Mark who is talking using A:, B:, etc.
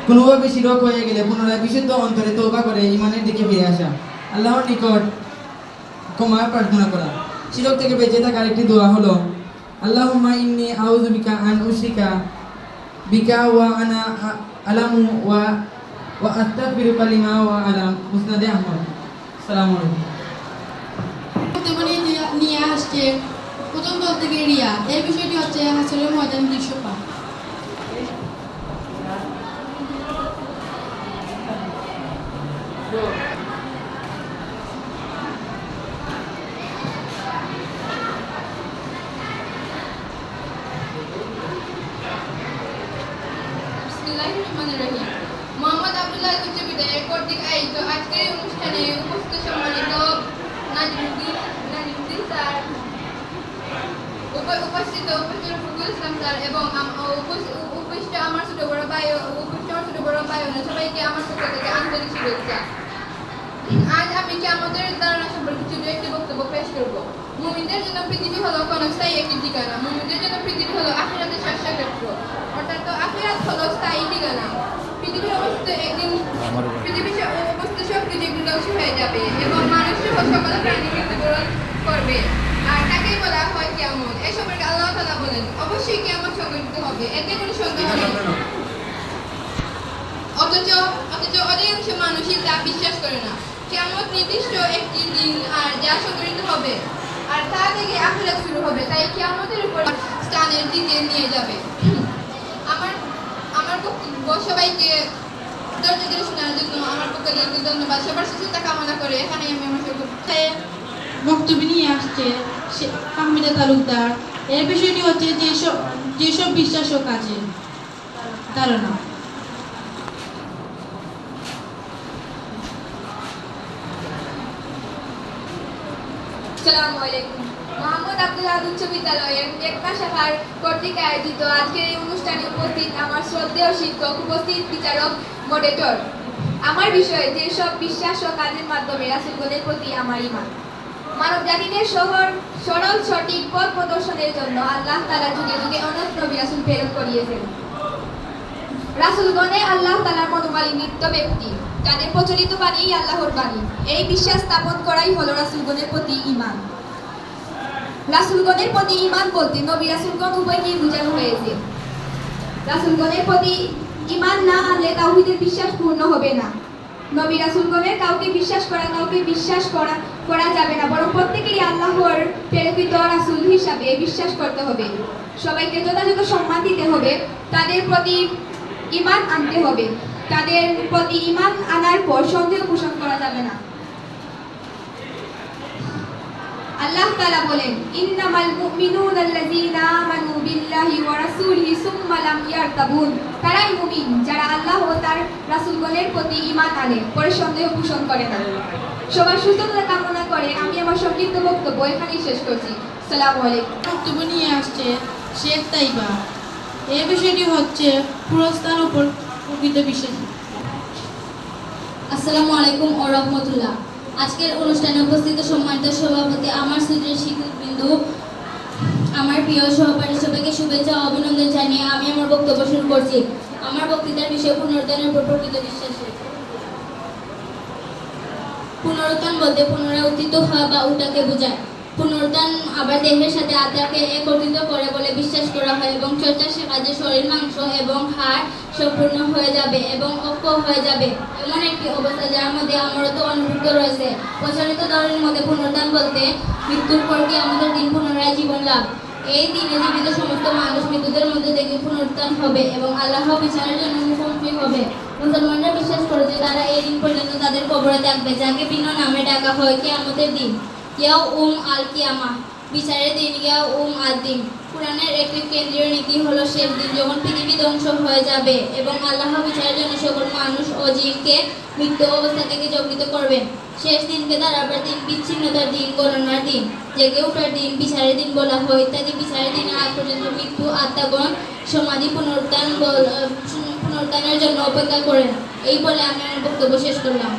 A: কোনোভাবে শিরক হয়ে গেলে পুনরায় বিশুদ্ধ অন্তরে তওবা করে ঈমানের দিকে ফিরে আসা, আল্লাহর নিকট ক্ষমা প্রার্থনা করা। শিরক থেকে বেঁচে থাকার একটি দোয়া হলো আল্লাহুম্মা ইন্নী আউযু বিকা আন উশরিকা বিকা ওয়া আনা আলামু ওয়া আস্তাগফিরুকা লিমা ওয়া আলাম। মুসনাদে আহমদ। আসসালামু আলাইকুম।
B: বর্তমানে নিয়ে আসছে প্রথম দল থেকে রিয়া। এই বিষয়টি হচ্ছে হাসরের ময়দান দৃশ্যপাত।
C: মোহাম্মদ আব্দুল্লাহ বিশ্ববিদ্যালয়ের কর্তৃক আয়োজিত আজকের এই অনুষ্ঠানে উপস্থিত সম্মানিত নাজিমুদ্দিন স্যার, উপস্থিত ফখরুল ইসলাম স্যার এবং উপস্থিত আমার ছোট বড় ভাই সবাইকে আমার পক্ষ থেকে আন্তরিক শুভেচ্ছা। আজ আমি কিয়ামতের ধারণা সম্পর্কে ছোট একটি বক্তব্য পেশ করব। মুমিনদের জন্য পৃথিবী হলো ক্ষণস্থায়ী একটি ঠিকানা। মুমিনদের জন্য পৃথিবী হলো আখিরাতের শাস্ত্রক্ষেত্র, অর্থাৎ আখিরাত হলো স্থায়ী ঠিকানা। পৃথিবীর অবস্থিত একদিন সবকিছু একদিন ধ্বংস হয়ে যাবে এবং মানুষ সকল প্রাণী মৃত্যুবরণ করবে, আর তাকেই বলা হয় কিয়ামত। এই সম্পর্কে আল্লাহ তাআলা বলেন, অবশ্যই কিয়ামত সংঘটিত হবে, এতে কোনো সন্দেহ নেই। অথচ অধিকাংশ মানুষই তা বিশ্বাস করে না। কিয়ামত নির্দিষ্ট একটি দিন আর যা সংঘটিত হবে, আর তা থেকে আখিরাত শুরু হবে, তাই কিয়ামতের উপর স্থানের দিকে নিয়ে যাবে। আমার বক্তব্য সবাইকে ধৈর্য ধরে শোনার জন্য আমার পক্ষ থেকে ধন্যবাদ। সবার সুস্থতা কামনা করে এখানেই আমি আমার
B: বক্তব্য নিয়ে আসছে হামিদা তালুকদার। এর বিষয়টি হচ্ছে যেসব বিশ্বাস ও কাজে ধারণা।
C: আসসালামু আলাইকুম। মোহাম্মদ আব্দুল্লাহ উচ্চ বিদ্যালয়ের টেকনা শাখার কর্তৃক আয়োজিত আজকের এই অনুষ্ঠানে উপস্থিত আমার শ্রদ্ধেয় শিক্ষক, উপস্থিত বিচারক, মডারেটর। আমার বিষয় যেসব বিশ্বাস ও কাজের মাধ্যমে রাসূলগণের প্রতি আমার ঈমান। মানব জাতিদের সরল সঠিক পথ প্রদর্শনের জন্য আল্লাহ তাআলা যুগে যুগে অনেক নবী রাসূল প্রেরণ করিয়েছেন। রাসূলগণে আল্লাহ তাআলার মনোমালী নিত্য ব্যক্তি, তাদের প্রচলিত বাণীই আল্লাহর বাণী। এই বিশ্বাস স্থাপন করাই হলো রাসূলগণের প্রতি ঈমান। রাসূলগণের প্রতি ঈমান বলতে নবী রাসূলগণ উভয়কেই বোঝানো হয়েছে। রাসূলগণের প্রতি ঈমান না আনলে তাওহীদের বিশ্বাস পূর্ণ হবে না। নবী রাসূলগণের কাউকে বিশ্বাস করা যাবে না, বরং প্রত্যেকেরই আল্লাহর প্রেরিত রাসূল হিসাবে বিশ্বাস করতে হবে। সবাইকে যথাযথ সম্মান দিতে হবে, তাদের প্রতি ঈমান আনতে হবে। তাদের প্রতি ঈমান আনার পর সন্দেহ পোষণ করা যাবে না। আল্লাহ তাআলা বলেন, ইন্নামাল মুমিনুনা আল্লাযীনা আমানু বিল্লাহি ওয়া রাসূলিহি সুম্মা লাম ইয়ারতাবুন। তারাই মুমিন যারা আল্লাহ ও তার রাসূলগণের প্রতি ঈমান আনে, পরে সন্দেহ পোষণ করে না। সবার সুস্থতা কামনা করে আমি আমার সংক্ষিপ্ত বক্তব্য এখানেই শেষ করছি। আসসালামু আলাইকুম।
B: বক্তব্য নিয়ে আসছে শেখ তাইবা। এই বিষয়টি হচ্ছে পুরস্কার উপর প্রকৃত বিশ্বাস।
D: আসসালামু আলাইকুম ওয়া রাহমাতুল্লাহ। আজকের অনুষ্ঠানে উপস্থিত সম্মানিত সভাপতি, আমার শ্রদ্ধেয় শিক্ষকবৃন্দু, আমার প্রিয় সহপাঠী, সবাইকে শুভেচ্ছা ও অভিনন্দন জানিয়ে আমি আমার বক্তব্য শুরু করছি। আমার বক্তৃতার বিষয় পুনরুত্থানের উপর প্রকৃত বিশ্বাস। পুনরুত্থান বলতে পুনরায় উত্থিত হওয়া বা উঠাকে বোঝায়। পুনরুত্থান আবার দেহের সাথে আত্মাকে একত্রিত করে বলে বিশ্বাস করা হয় এবং চর্চা সে কাজে শরীর, মাংস এবং হাড় সম্পূর্ণ হয়ে যাবে এবং অক্ষ হয়ে যাবে, এমন একটি অবস্থা যার মধ্যে আমরত্ব অনুভূত রয়েছে। প্রচলিত ধারণার মধ্যে পুনরুত্থান বলতে মৃত্যুর পর কি আমাদের দিন পুনরায় জীবন লাভ। এই দিনে জীবিত সমস্ত মানুষ মৃত্যুদের মধ্যে থেকে পুনরুত্থান হবে এবং আল্লাহ বিচারের জন্য মুখোমুখি হবে। মুসলমানরা বিশ্বাস করে যে তারা এই দিন পর্যন্ত তাদের কবরে থাকবে, যাকে ভিন্ন নামে ডাকা হয় কিয়ামতের দিন, ইয়াউম আল কিয়ামা, বিচারের দিন, ইয়াউম আদ-দিন। কুরআনের একটি কেন্দ্রীয় নীতি হলো শেষ দিন, যখন পৃথিবী ধ্বংস হয়ে যাবে এবং আল্লাহ বিচারের জন্য সকল মানুষ ও জিনকে মৃত্যু অবস্থা থেকে জাগরিত করবেন। শেষ দিনকে দাঁড়াবার দিন, বিচ্ছিন্নতার দিন, গণনার দিন, জেগে ওঠার দিন, বিচারের দিন বলা হয় ইত্যাদি। বিচারের দিনে আগ পর্যন্ত মৃত্যু আত্মাগণ সমাধি পুনরুত্থানের জন্য অপেক্ষা করেন। এই বলে আমি আমার বক্তব্য শেষ করলাম।